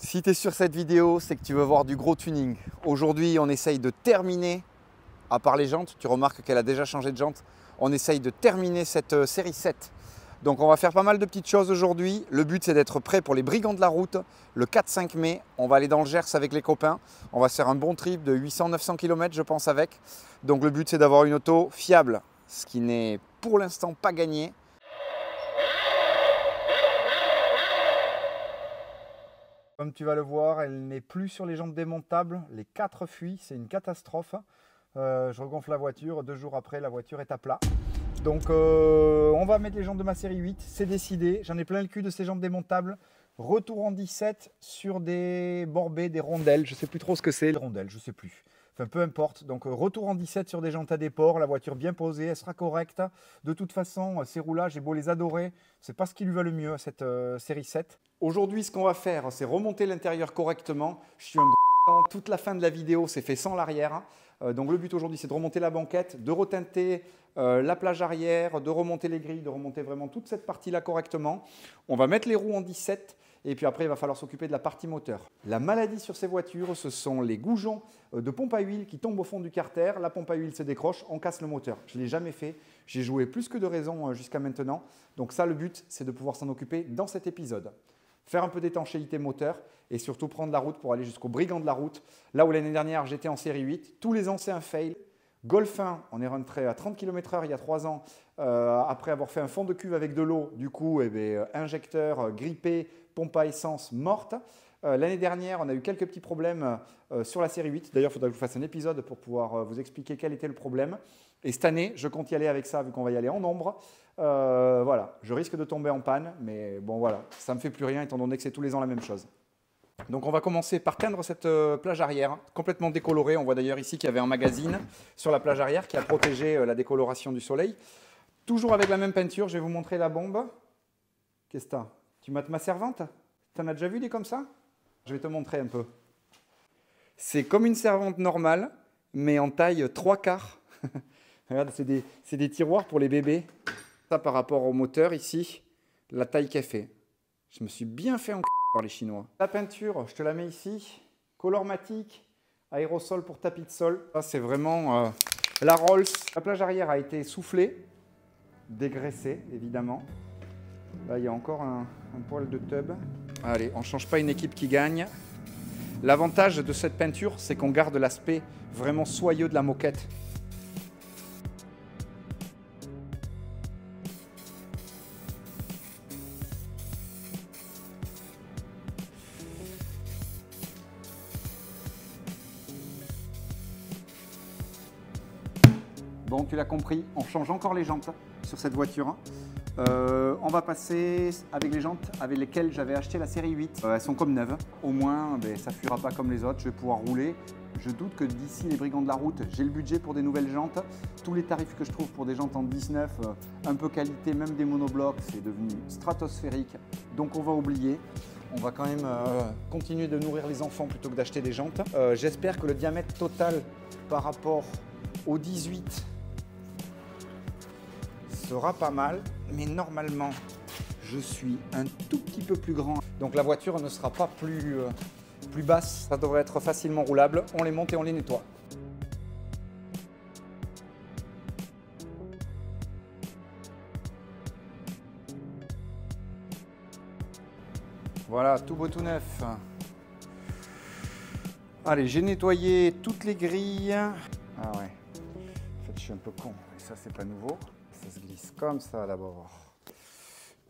Si tu es sur cette vidéo, c'est que tu veux voir du gros tuning. Aujourd'hui, on essaye de terminer, à part les jantes, tu remarques qu'elle a déjà changé de jante, on essaye de terminer cette série 7. Donc on va faire pas mal de petites choses aujourd'hui. Le but, c'est d'être prêt pour les Brigands de la route. Le 4-5 mai, on va aller dans le Gers avec les copains. On va se faire un bon trip de 800-900 km, je pense, avec. Donc le but, c'est d'avoir une auto fiable, ce qui n'est pour l'instant pas gagné. Comme tu vas le voir, elle n'est plus sur les jantes démontables. Les 4 fuient, c'est une catastrophe. Je regonfle la voiture, 2 jours après, la voiture est à plat. Donc on va mettre les jantes de ma série 8, c'est décidé. J'en ai plein le cul de ces jantes démontables. Retour en 17 sur des borbets, des rondelles. Je ne sais plus trop ce que c'est, les rondelles, je ne sais plus. Enfin, peu importe. Donc, retour en 17 sur des jantes à déport. La voiture bien posée, elle sera correcte. De toute façon, ces roulages, j'ai beau les adorer, c'est pas ce qui lui va le mieux à cette série 7. Aujourd'hui, ce qu'on va faire, c'est remonter l'intérieur correctement. Je suis un gros. Toute la fin de la vidéo, c'est fait sans l'arrière. Donc, le but aujourd'hui, c'est de remonter la banquette, de reteinter la plage arrière, de remonter les grilles, de remonter vraiment toute cette partie-là correctement. On va mettre les roues en 17. Et puis après, il va falloir s'occuper de la partie moteur. La maladie sur ces voitures, ce sont les goujons de pompe à huile qui tombent au fond du carter. La pompe à huile se décroche, on casse le moteur. Je ne l'ai jamais fait. J'ai joué plus que de raison jusqu'à maintenant. Donc ça, le but, c'est de pouvoir s'en occuper dans cet épisode. Faire un peu d'étanchéité moteur et surtout prendre la route pour aller jusqu'au Brigand de la route. Là où l'année dernière, j'étais en série 8. Tous les ans, c'est un fail. Golf 1, on est rentré à 30 km/h il y a 3 ans, après avoir fait un fond de cuve avec de l'eau, du coup, injecteur grippé, pompe à essence morte. L'année dernière, on a eu quelques petits problèmes sur la série 8. D'ailleurs, il faudra que je vous fasse un épisode pour pouvoir vous expliquer quel était le problème. Et cette année, je compte y aller avec ça, vu qu'on va y aller en nombre. Voilà, je risque de tomber en panne, mais bon voilà, ça ne me fait plus rien étant donné que c'est tous les ans la même chose. Donc on va commencer par teindre cette plage arrière, complètement décolorée. On voit d'ailleurs ici qu'il y avait un magazine sur la plage arrière qui a protégé la décoloration du soleil. Toujours avec la même peinture, je vais vous montrer la bombe. Qu'est-ce que t'as? Tu mates ma servante? T'en as déjà vu des comme ça? Je vais te montrer un peu. C'est comme une servante normale, mais en taille 3/4. Regarde, c'est des tiroirs pour les bébés. Ça par rapport au moteur ici, la taille qu'elle fait. Je me suis bien fait en par les Chinois. La peinture, je te la mets ici. Colormatique, aérosol pour tapis de sol. Ça, c'est vraiment la Rolls. La plage arrière a été soufflée, dégraissée, évidemment. Là, il y a encore un poil de tub. Allez, on ne change pas une équipe qui gagne. L'avantage de cette peinture, c'est qu'on garde l'aspect vraiment soyeux de la moquette. Bon, tu l'as compris, on change encore les jantes sur cette voiture. On va passer avec les jantes avec lesquelles j'avais acheté la série 8. Elles sont comme neuves. Au moins, ça ne fuira pas comme les autres. Je vais pouvoir rouler. Je doute que d'ici les Brigands de la route, j'ai le budget pour des nouvelles jantes. Tous les tarifs que je trouve pour des jantes en 19, un peu qualité, même des monoblocs, c'est devenu stratosphérique. Donc on va oublier. On va quand même continuer de nourrir les enfants plutôt que d'acheter des jantes. J'espère que le diamètre total par rapport au 18 sera pas mal, mais normalement, je suis un tout petit peu plus grand. Donc la voiture ne sera pas plus basse. Ça devrait être facilement roulable. On les monte et on les nettoie. Voilà, tout beau, tout neuf. Allez, j'ai nettoyé toutes les grilles. Ah ouais, en fait, je suis un peu con. Et ça, c'est pas nouveau. Ça se glisse comme ça d'abord.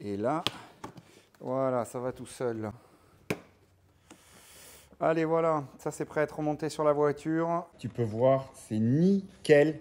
Et là, voilà, ça va tout seul. Allez, voilà, ça c'est prêt à être remonté sur la voiture. Tu peux voir, c'est nickel.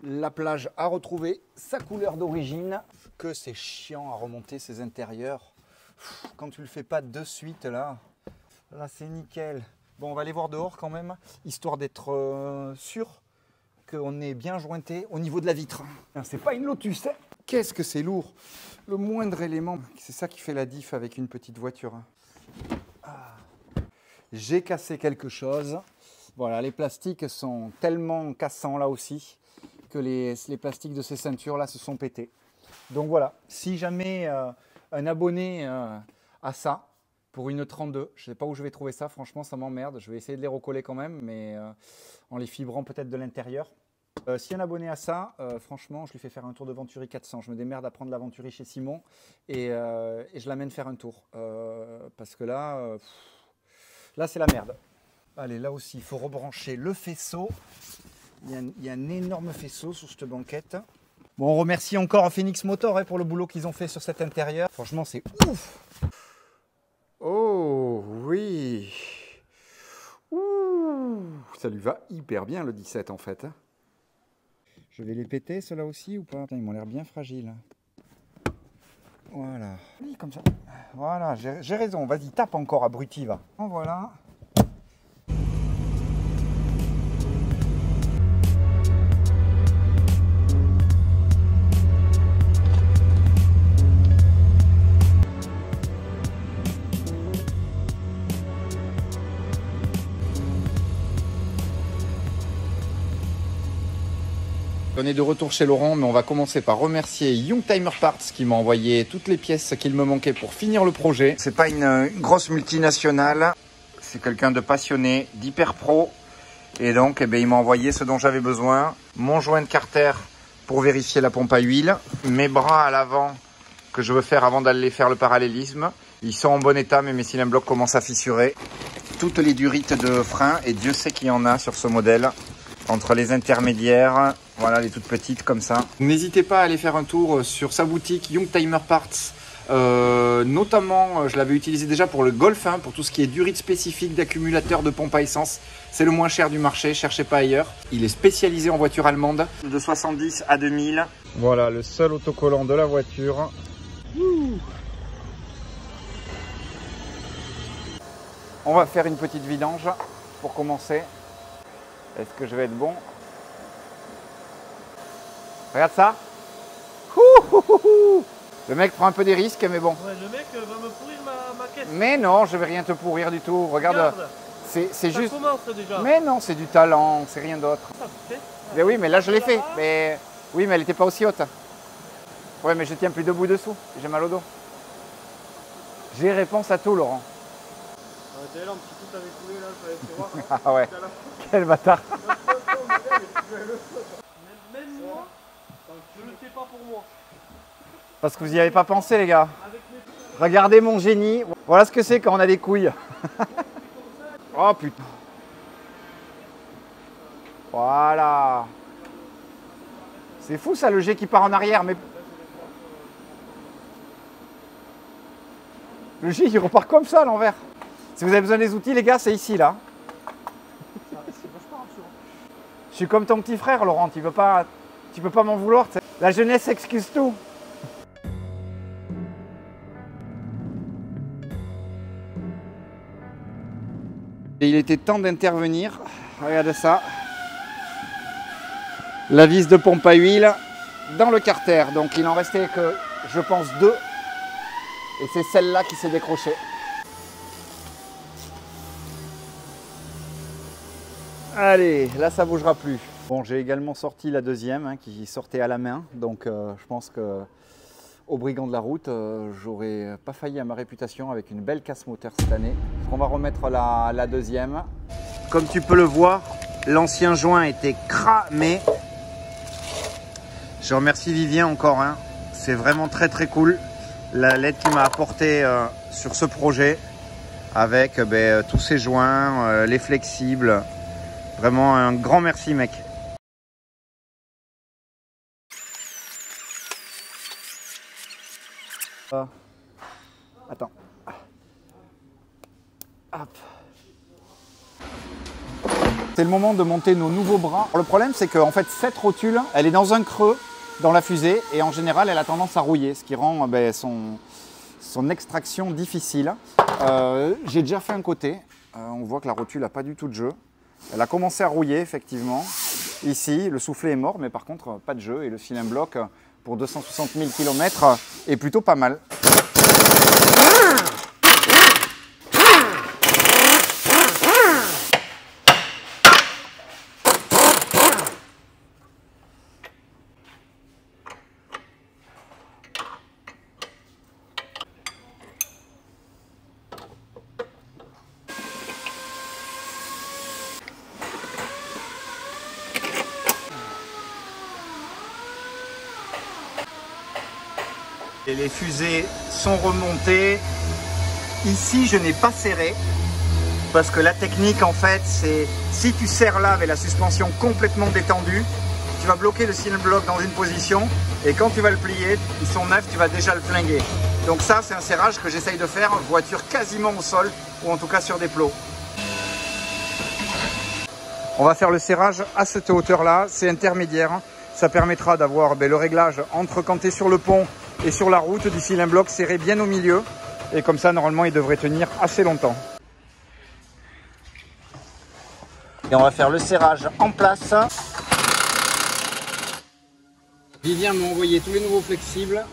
La plage a retrouvé sa couleur d'origine. Que c'est chiant à remonter ces intérieurs. Quand tu le fais pas de suite là c'est nickel. Bon, on va aller voir dehors quand même, histoire d'être sûr qu'on est bien jointé au niveau de la vitre. C'est pas une Lotus, hein. Qu'est-ce que c'est lourd. Le moindre élément, c'est ça qui fait la diff avec une petite voiture. Ah. J'ai cassé quelque chose. Voilà, les plastiques sont tellement cassants là aussi que les plastiques de ces ceintures là se sont pétés. Donc voilà, si jamais un abonné a ça, pour une 32. Je ne sais pas où je vais trouver ça, franchement ça m'emmerde. Je vais essayer de les recoller quand même, mais en les fibrant peut-être de l'intérieur. Si un abonné a ça, franchement je lui fais faire un tour de Venturi 400. Je me démerde à prendre la Venturi chez Simon et je l'amène faire un tour. Parce que là, là c'est la merde. Allez, là aussi il faut rebrancher le faisceau. Il y a un énorme faisceau sur cette banquette. Bon, on remercie encore Phoenix Motor pour le boulot qu'ils ont fait sur cet intérieur. Franchement, c'est ouf. Oh, oui. Ouh, ça lui va hyper bien le 17 en fait. Je vais les péter ceux-là aussi ou pas? Ils m'ont l'air bien fragiles. Voilà. Oui, comme ça. Voilà, j'ai raison. Vas-y, tape encore, abruti, va. En voilà. On est de retour chez Laurent, mais on va commencer par remercier Youngtimer Parts qui m'a envoyé toutes les pièces qu'il me manquait pour finir le projet. C'est pas une grosse multinationale, c'est quelqu'un de passionné, d'hyper pro. Et donc, eh bien, il m'a envoyé ce dont j'avais besoin. Mon joint de carter pour vérifier la pompe à huile. Mes bras à l'avant que je veux faire avant d'aller faire le parallélisme. Ils sont en bon état, mais mes cylindres blocs commencent à fissurer. Toutes les durites de frein, et Dieu sait qu'il y en a sur ce modèle. Entre les intermédiaires, voilà, les toutes petites comme ça. N'hésitez pas à aller faire un tour sur sa boutique Youngtimer Parts. Notamment, je l'avais utilisé déjà pour le Golf 1, pour tout ce qui est durite spécifique d'accumulateur de pompe à essence. C'est le moins cher du marché, cherchez pas ailleurs. Il est spécialisé en voiture allemande, de 70 à 2000. Voilà, le seul autocollant de la voiture. Ouh. On va faire une petite vidange pour commencer. Est-ce que je vais être bon? Regarde ça. Le mec prend un peu des risques, mais bon. Ouais, le mec va me pourrir ma caisse. Mais non, je vais rien te pourrir du tout. Regarde, c'est juste... Ça commence déjà. Mais non, c'est du talent, c'est rien d'autre. Mais oui, mais là je l'ai fait. Mais oui, mais elle n'était pas aussi haute. Ouais, mais je tiens plus debout dessous. J'ai mal au dos. J'ai réponse à tout, Laurent. T'es là, un petit coup t'avais coulé là, je fallait voir. Ah ouais, quel bâtard. Même moi, je le fais pas pour moi. Parce que vous n'y avez pas pensé, les gars. Regardez mon génie. Voilà ce que c'est quand on a des couilles. Oh putain. Voilà. C'est fou ça, le jet qui part en arrière. Mais le jet il repart comme ça à l'envers. Si vous avez besoin des outils, les gars, c'est ici là. Je suis comme ton petit frère, Laurent. Tu peux pas m'en vouloir. La jeunesse excuse tout. Et il était temps d'intervenir. Regardez ça. La vis de pompe à huile dans le carter. Donc il en restait que, je pense, 2. Et c'est celle-là qui s'est décrochée. Allez, là ça bougera plus. Bon, j'ai également sorti la deuxième qui sortait à la main. Donc je pense que au brigand de la route, j'aurais pas failli à ma réputation avec une belle casse moteur cette année. On va remettre la deuxième. Comme tu peux le voir, l'ancien joint était cramé. Je remercie Vivien encore. C'est vraiment très très cool. L'aide qu'il m'a apporté sur ce projet avec tous ces joints, les flexibles. Vraiment un grand merci, mec. Attends. Hop. C'est le moment de monter nos nouveaux bras. Le problème, c'est qu'en fait, cette rotule, elle est dans un creux dans la fusée et en général, elle a tendance à rouiller, ce qui rend son extraction difficile. J'ai déjà fait un côté. On voit que la rotule n'a pas du tout de jeu. Elle a commencé à rouiller, effectivement. Ici, le soufflet est mort, mais par contre, pas de jeu. Et le cylindre bloc, pour 260 000 km, est plutôt pas mal. les fusées sont remontées. Ici, je n'ai pas serré parce que la technique, en fait, c'est si tu serres là avec la suspension complètement détendue, tu vas bloquer le cylinder block dans une position et quand tu vas le plier, ils sont neufs, tu vas déjà le flinguer. Donc ça, c'est un serrage que j'essaye de faire, voiture quasiment au sol ou en tout cas sur des plots. On va faire le serrage à cette hauteur-là, c'est intermédiaire. Ça permettra d'avoir le réglage entre quand tu es sur le pont et sur la route du cylinder block serré bien au milieu. Et comme ça, normalement, il devrait tenir assez longtemps. Et on va faire le serrage en place. Vivien m'a envoyé tous les nouveaux flexibles.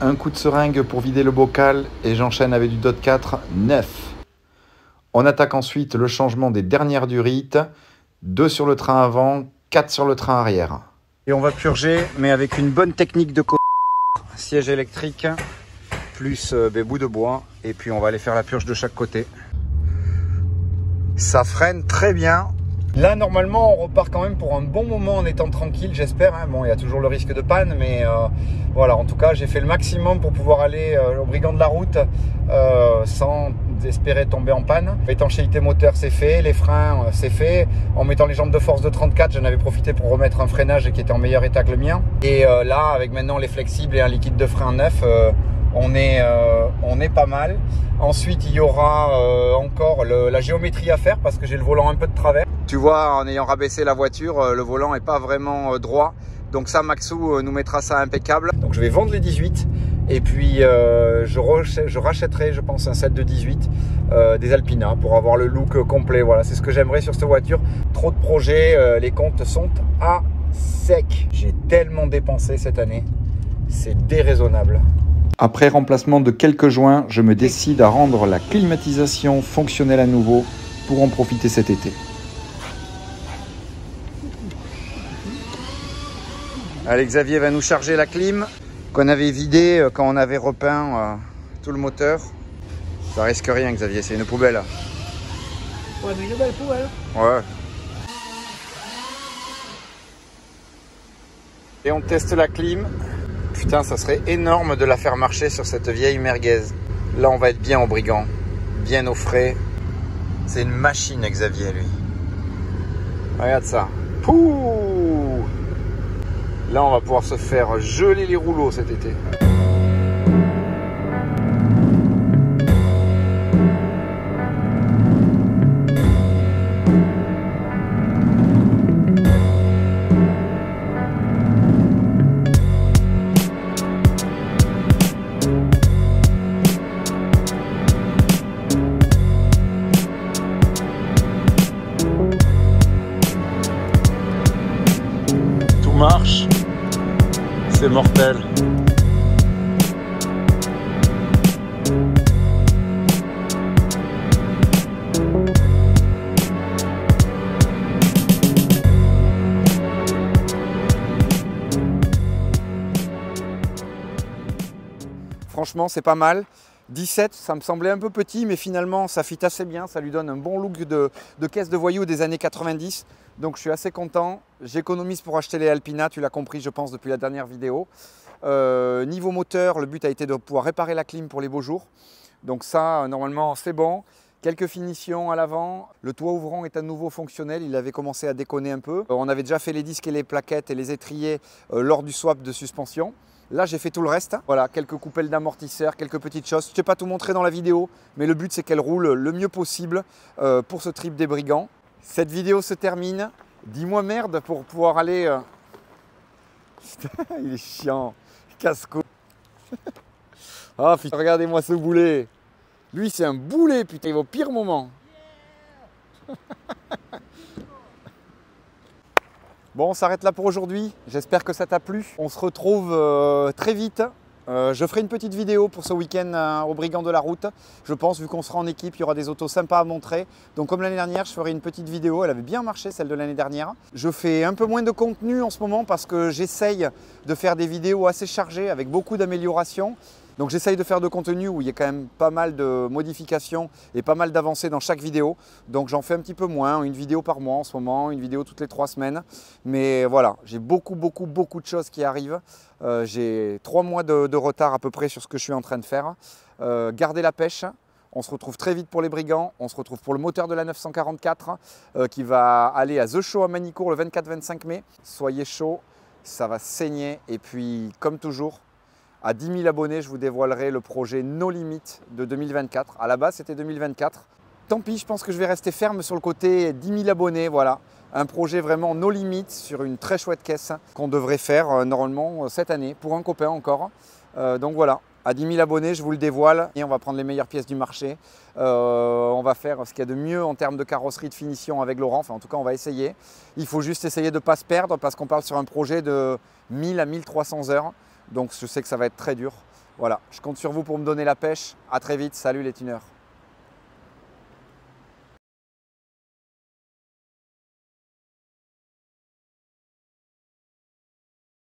Un coup de seringue pour vider le bocal et j'enchaîne avec du DOT 4 neuf. On attaque ensuite le changement des dernières durites. 2 sur le train avant, 4 sur le train arrière. Et on va purger, mais avec une bonne technique de siège électrique, plus des bouts de bois. Et puis on va aller faire la purge de chaque côté. Ça freine très bien. Là, normalement, on repart quand même pour un bon moment en étant tranquille, j'espère. Hein. Bon, il y a toujours le risque de panne, mais voilà, en tout cas, j'ai fait le maximum pour pouvoir aller au brigand de la route sans espérer tomber en panne. L'étanchéité moteur, c'est fait. Les freins, c'est fait. En mettant les jambes de force de 34, j'en avais profité pour remettre un freinage qui était en meilleur état que le mien. Et là, avec maintenant les flexibles et un liquide de frein neuf, on est pas mal. Ensuite, il y aura encore la géométrie à faire parce que j'ai le volant un peu de travers. Tu vois, en ayant rabaissé la voiture, le volant n'est pas vraiment droit. Donc ça, Maxou nous mettra ça impeccable. Donc je vais vendre les 18 et puis je rachèterai, je pense, un set de 18 des Alpina pour avoir le look complet. Voilà, c'est ce que j'aimerais sur cette voiture. Trop de projets, les comptes sont à sec. J'ai tellement dépensé cette année, c'est déraisonnable. Après remplacement de quelques joints, je me décide à rendre la climatisation fonctionnelle à nouveau pour en profiter cet été. Allez, Xavier va nous charger la clim qu'on avait vidée quand on avait repeint tout le moteur. Ça risque rien, Xavier, c'est une poubelle. Ouais, mais une belle poubelle. Ouais. Et on teste la clim. Putain, ça serait énorme de la faire marcher sur cette vieille merguez. Là, on va être bien au brigand, bien au frais. C'est une machine, Xavier, lui. Regarde ça. Pouh! Là, on va pouvoir se faire geler les rouleaux cet été. Tout marche. C'est mortel. Franchement, c'est pas mal. 17, ça me semblait un peu petit, mais finalement, ça fit assez bien. Ça lui donne un bon look de caisse de voyou des années 90. Donc, je suis assez content. J'économise pour acheter les Alpina, tu l'as compris, je pense, depuis la dernière vidéo. Niveau moteur, le but a été de pouvoir réparer la clim pour les beaux jours. Donc ça, normalement, c'est bon. Quelques finitions à l'avant. Le toit ouvrant est à nouveau fonctionnel. Il avait commencé à déconner un peu. On avait déjà fait les disques et les plaquettes et les étriers lors du swap de suspension. Là, j'ai fait tout le reste. Voilà, quelques coupelles d'amortisseurs, quelques petites choses. Je ne t'ai pas tout montré dans la vidéo, mais le but, c'est qu'elle roule le mieux possible pour ce trip des brigands. Cette vidéo se termine. Dis-moi merde pour pouvoir aller... Putain, il est chiant. Casse-cou. Ah, putain, regardez-moi ce boulet. Lui, c'est un boulet, putain, il va au pire moment. Bon, on s'arrête là pour aujourd'hui. J'espère que ça t'a plu. On se retrouve très vite. Je ferai une petite vidéo pour ce week-end au Brigand de la Route. Je pense, vu qu'on sera en équipe, il y aura des autos sympas à montrer. Donc comme l'année dernière, je ferai une petite vidéo. Elle avait bien marché, celle de l'année dernière. Je fais un peu moins de contenu en ce moment parce que j'essaye de faire des vidéos assez chargées avec beaucoup d'améliorations. Donc j'essaye de faire de contenu où il y a quand même pas mal de modifications et pas mal d'avancées dans chaque vidéo. Donc j'en fais un petit peu moins, une vidéo par mois en ce moment, une vidéo toutes les 3 semaines. Mais voilà, j'ai beaucoup de choses qui arrivent. J'ai 3 mois de retard à peu près sur ce que je suis en train de faire. Gardez la pêche. On se retrouve très vite pour les brigands. On se retrouve pour le moteur de la 944 qui va aller à The Show à Manicourt le 24-25 mai. Soyez chauds, ça va saigner. Et puis comme toujours, à 10 000 abonnés, je vous dévoilerai le projet No Limit de 2024. À la base, c'était 2024. Tant pis, je pense que je vais rester ferme sur le côté 10 000 abonnés. Voilà, un projet vraiment No Limit sur une très chouette caisse qu'on devrait faire normalement cette année pour un copain encore. Donc voilà, à 10 000 abonnés, je vous le dévoile et on va prendre les meilleures pièces du marché. On va faire ce qu'il y a de mieux en termes de carrosserie, de finition avec Laurent. Enfin, en tout cas, on va essayer. Il faut juste essayer de ne pas se perdre parce qu'on parle sur un projet de 1000 à 1300 heures. Donc je sais que ça va être très dur. Voilà, je compte sur vous pour me donner la pêche. À très vite, salut les tuneurs.